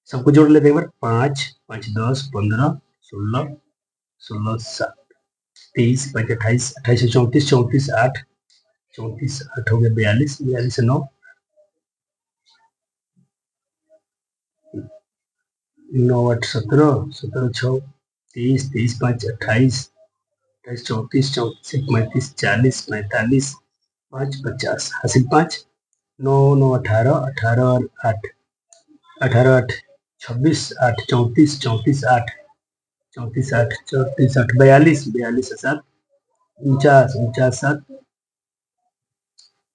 सबको जोड़ लेते हैं एक बार, 5, 5, 10, 15, 16, 16, 7, 23, 5, 28, 28 से 34, 34, 8, 34 8 हो गया 42, 42 से 9, 9 8 17, 17 6 23, 23 5 28, 28 34, 34 1 35, 40 45, 5 50 हासिल 5, 9 9 18, 18 और 8, 18 8 26, 8 34, 34 8, 34 8 34 8 42, 42 से 7, 49 49 7,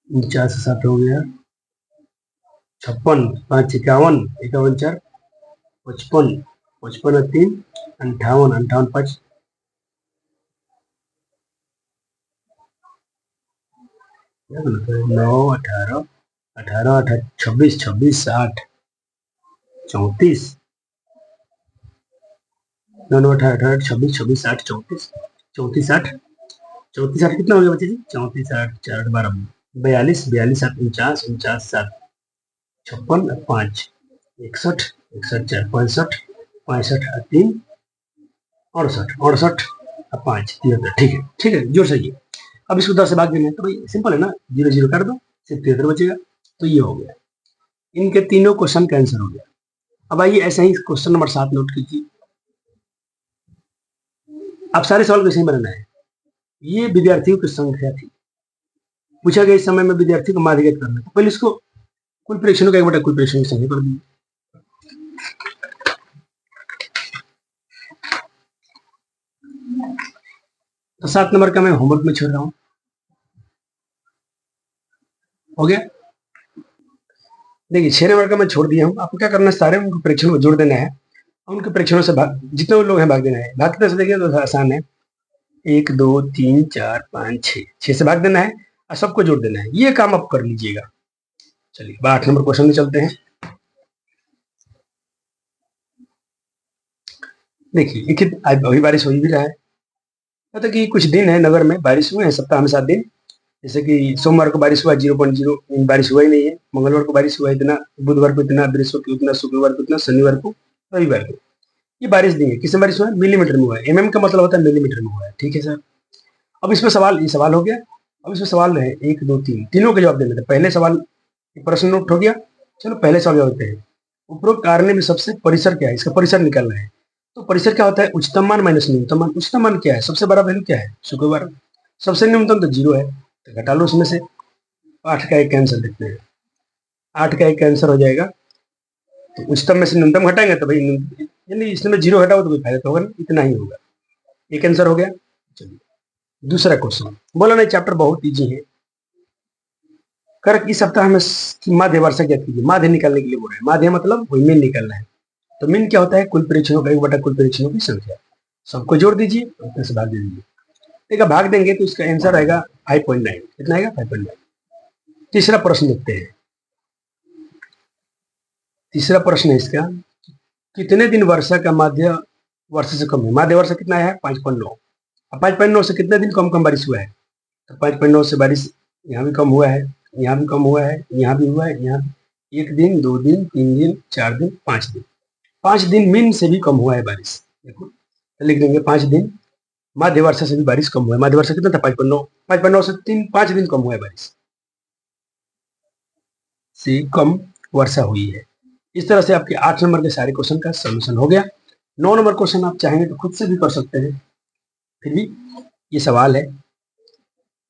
49 से 7 हो गया 56, 5 51, 51 4, 55, 55 और 3 58, 58 5, क्या गलत है 9 18, 18 8 26, 26 8 34, 9 9 18 18 26, 26 8 34, 34 8, 34 8 कितना हो गया बच्चे जी 34 8 4 12, 42, 42 7 49, 49 7 56 5 61, 61 4 65, 65 3 68, 68 5 73, ठीक है जोर सही है। अब इसको 10 से भाग देना है तो भाई सिंपल है ना, 0 0 कर दो, सिर्फ 73 बचेगा। तो ये हो गया, इनके तीनों क्वेश्चन का आंसर हो गया। अब आइए ऐसा ही क्वेश्चन नंबर 7 नोट कीजिए। अब सारे सवाल कैसे बनाना है, ये विद्यार्थियों की संख्या थी, पूछा गया इस समय में विद्यार्थी को माध्यगत करना, तो पहले इसको कुल प्रेक्षणों का 1/, कुल प्रेक्षणों की संख्या कर दी। तो 7 नंबर का मैं होमवर्क में छोड़ रहा हूं, हो गया। देखिए 6 नंबर का मैं छोड़ दिया हूं, आपको क्या करना है, सारे उनको प्रेक्षणों को जोड़ देना है, उनके प्रेक्षणों से भाग, जितने लोग हैं भाग देना है। भाग कितने से देखिए तो आसान है, 1 2 3 4 5 6, 6 से भाग देना है और सबको जोड़ देना है, ये काम आप कर लीजिएगा। चलिए 8 नंबर क्वेश्चन में चलते हैं। देखिए अभी बारिश हो ही भी रहा है, मतलब कि कुछ दिन है नगर में बारिश हुए हैं, सप्ताह में 7 दिन, जैसे कि सोमवार को बारिश हुआ 0.0, बारिश हुआ ही नहीं है, मंगलवार को बारिश हुआ इतना, बुधवार को इतना, बृहस्पति को इतना, शुक्रवार को इतना, शनिवार को, रविवार को। ये बारिश नहीं है, किसमें बारिश हुआ है, मिलीमीटर में हुआ है, एमएम का मतलब होता है मिलीमीटर में हुआ है, ठीक है सर। अब इसमें सवाल, ये सवाल हो गया। अब इसमें सवाल है 1 2 3, तीनों के जवाब देने थे। पहले सवाल प्रश्न नोट हो गया, चलो पहले सवाल जवाब देते हैं। उपरोक्त कार्य में सबसे परिसर क्या है, इसका परिसर निकालना है। तो परिसर क्या होता है, उच्चतम मान माइनस न्यूनतम मान। उच्चतम मान क्या है, सबसे बड़ा वैल्यू क्या है, शुक्रवार। सबसे न्यूनतम तो 0 है, तो घटा लो उसमें से। 8 का एक कैंसर देखते हैं, 8 का एक कैंसर हो जाएगा, तो उच्चतम में से न्यूनतम घटाएंगे तो भाई यानी इसमें 0 घटाओ तो कोई फायदा तो होगा ना, इतना ही होगा। ये कैंसर हो गया। चलिए दूसरा क्वेश्चन, बोला नहीं चैप्टर बहुत ईजी है। कर इस सप्ताह में माध्य वर्षा ज्ञात कीजिए, माध्य निकालने के लिए बोल रहे हैं, माध्य मतलब वही मीन निकालना है। तो मीन क्या होता है, कुल परीक्षणों का 1/, कुल परीक्षणों की संख्या। सबको जोड़ दीजिए, उतने से भाग दे दीजिए। देखा भाग देंगे तो इसका आंसर आएगा 5.9, कितना आएगा 5.9। तीसरा प्रश्न देखते हैं। तीसरा प्रश्न है इसका, कितने दिन वर्षा का माध्य वर्षा से कम है। माध्य वर्षा कितना है 5.9, अब 5.9 से कितने दिन कम कम बारिश हुआ है, तो 5.9 से बारिश यहाँ भी कम हुआ है, यहाँ भी कम हुआ है, यहाँ भी हुआ है, यहाँ 1 दिन 2 दिन 3 दिन 4 दिन 5 दिन, 5 दिन मीन से भी कम हुआ है बारिश। देखो तो लिख देंगे 5 दिन, माध्य वर्षा से भी बारिश कम हुआ है। माध्य वर्षा कितना था 5.9, 5.9 से 5 दिन कम हुआ है, बारिश से कम वर्षा हुई है। इस तरह से आपके 8 नंबर के सारे क्वेश्चन का सोल्यूशन हो गया। 9 नंबर क्वेश्चन आप चाहेंगे तो खुद से भी कर सकते हैं, फिर भी ये सवाल है,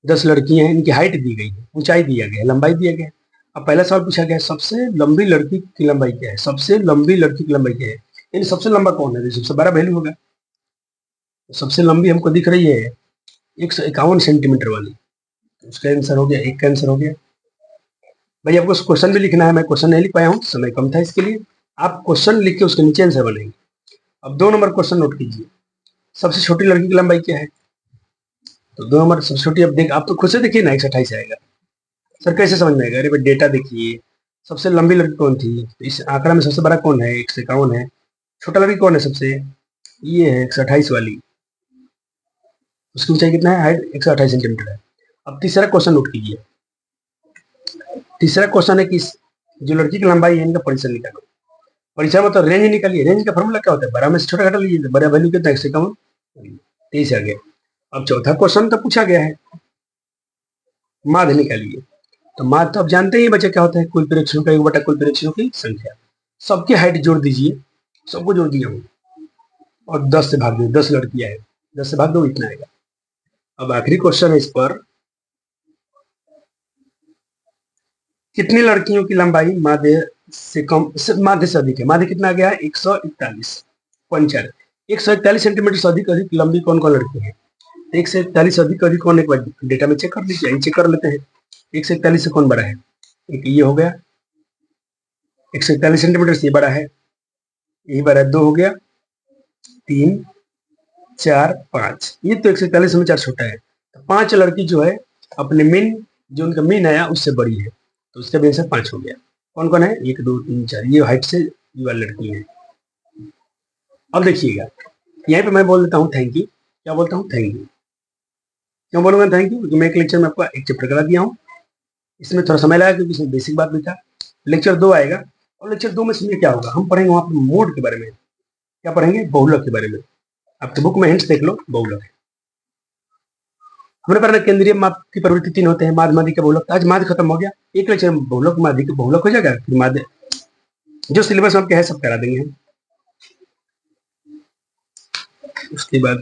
10 लड़कियां हैं, इनकी हाइट दी गई है, ऊंचाई दिया गया है, लंबाई दिया गया है। अब पहला सवाल पूछा गया है, सबसे लंबी लड़की की लंबाई क्या है, सबसे लंबी लड़की की लंबाई क्या है, यानी सबसे लंबा कौन है, सबसे बड़ा वैल्यू होगा। सबसे लंबी हमको दिख रही है 151 सेंटीमीटर वाली, उसका आंसर हो गया, एक का आंसर हो गया। भाई आपको क्वेश्चन भी लिखना है, मैं क्वेश्चन नहीं लिख पाया हूँ, समय कम था इसके लिए। आप क्वेश्चन लिख के उसके नीचे आंसर बनाएंगे। अब 2 नंबर क्वेश्चन नोट कीजिए, सबसे छोटी लड़की की लंबाई क्या है, तो 2 नंबर सबसे छोटी, अब देख आप तो खुद से देखिए ना, 128 आएगा। सर कैसे समझ में आएगा, अरे भाई डेटा देखिए, सबसे लंबी लड़की कौन थी, तो इस आंकड़ा में सबसे बड़ा कौन है, 151 है, छोटा लड़की कौन है सबसे, ये है 128 वाली, उसकी ऊंचाई कितना है, हाइट 128 सेंटीमीटर है। अब तीसरा क्वेश्चन नोट कीजिए, तीसरा क्वेश्चन है कि जो लड़की की लंबाई है इनका परिसर निकालो। परिसर मतलब रेंज निकालिए, रेंज का फॉर्मूला क्या होता है, बड़ा में से छोटा घटा लीजिए, बड़ा वैल्यू कितना है 151, 23 आ गया। अब चौथा क्वेश्चन तो पूछा गया है, माध्य निकालिए। तो माध्य तो आप जानते ही बच्चे क्या होता है, कुल प्रेक्षणों का योग बटा कुल प्रेक्षणों की संख्या। सबकी हाइट जोड़ दीजिए, सबको जोड़ दिया हूँ और 10 से भाग दो, 10 लड़कियां है, 10 से भाग दो, इतना आएगा। अब आखिरी क्वेश्चन है इस पर, कितनी लड़कियों की लंबाई माध्य से कम माध्य से अधिक है? माध्य कितना आ गया है? 141 पंचर 141 सेंटीमीटर से अधिक लंबी कौन कौन लड़की है? 141 से अधिक कौन, एक बार डेटा में चेक कर लीजिए, चेक कर लेते हैं। 141 से कौन बड़ा है? एक ये हो गया, 141 सेंटीमीटर से ये बड़ा है, यही बड़ा है, 2 हो गया, 3 4 5, ये तो 141 में 4 छोटा है। तो 5 लड़की जो है अपने मीन, जो उनका मीन आया उससे बड़ी है, तो उसका भी आंसर 5 हो गया। कौन कौन है? 1 2 3 4, ये हाइट से ये वाली लड़की है। अब देखिएगा, यहाँ पे मैं बोल देता हूँ थैंक यू। क्या बोलता हूँ? Thank you. क्यों बोलूंगा थैंक यू? क्योंकि मैं एक लेक्चर में आपको एक चैप्टर करा दिया हूँ, इसमें थोड़ा समय लगा क्योंकि इसमें बेसिक बात भी था। लेक्चर 2 आएगा और लेक्चर 2 में समझिए क्या होगा, हम पढ़ेंगे वहाँ पर मोड के बारे में। क्या पढ़ेंगे? बहुलक के बारे में। आपके बुक में हिंट्स देख लो, बहुलक। हमने पढ़ा केंद्रीय माप की प्रवृत्ति 3 होते हैं, माध्य, माध्यिका, बहुलक। आज माध्य खत्म हो गया, एक लेक्चर में बहुलक माध्यिका बहुलक हो जाएगा, फिर माध्य जो सिलेबस आपके है सब करा देंगे हम। उसके बाद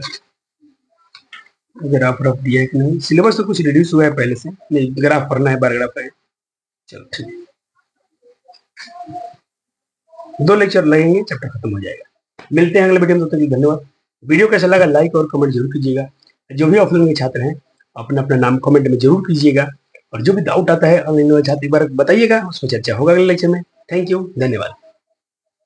ग्राफ रफ दिया है कि नहीं, सिलेबस तो कुछ रिड्यूस हुआ है पहले से, नहीं ग्राफ पढ़ना है, बार ग्राफ है। चलो ठीक, 2 लेक्चर लगेंगे, चैप्टर खत्म हो जाएगा। मिलते हैं अगले वीडियो में, तब तक धन्यवाद। वीडियो कैसा लगा लाइक और कमेंट जरूर कीजिएगा। जो भी ऑफलाइन के छात्र हैं अपना अपना नाम कमेंट में जरूर कीजिएगा, और जो भी डाउट आता है ऑनलाइन वाले छात्र एक बार बताइएगा, उसमें चर्चा होगा अगले लेक्चर में। थैंक यू, धन्यवाद।